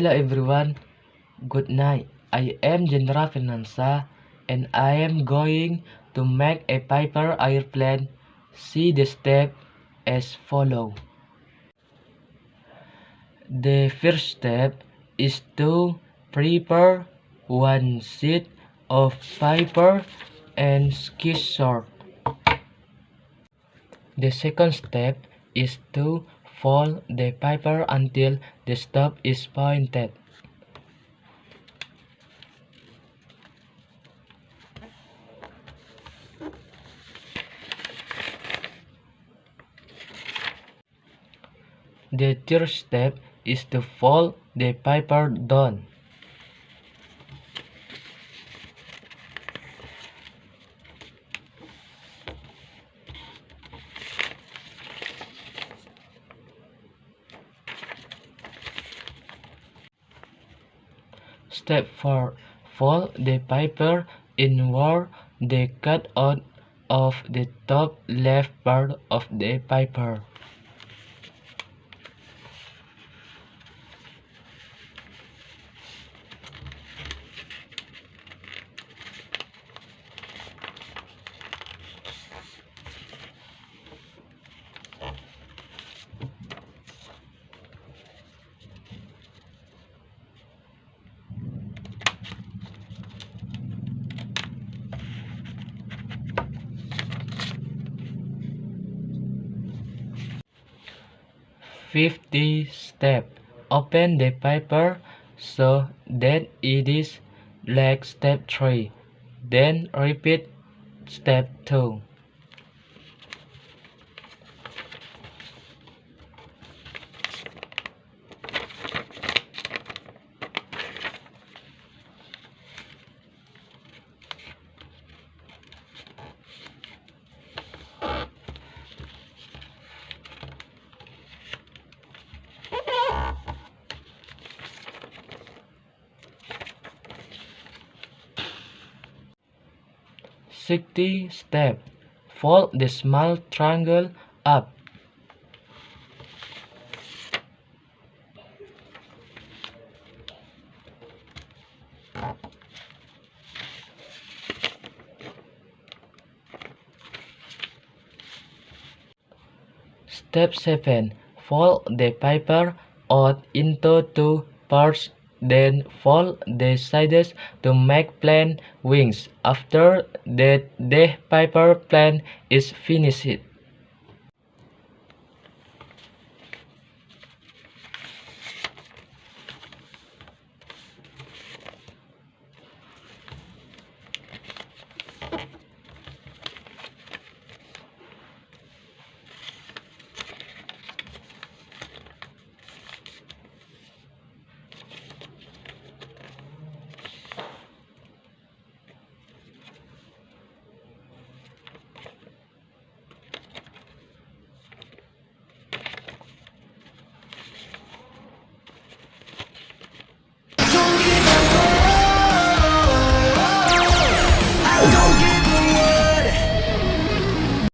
Hello everyone, good night. I am General Finanza and I am going to make a paper airplane. See the step as follow. The first step is to prepare one sheet of paper and sketchbook. The second step is to fold the paper until the top is pointed. The third step is to fold the paper down. Step 4. Fold the paper inward the cut out of the top left part of the paper. Fifth step. Open the paper so that it is like step 3. Then repeat step 2. Sixth step. Fold the small triangle up. Step 7. Fold the paper out into 2 parts, then fold the sides to make plane wings. After that, the paper plane is finished.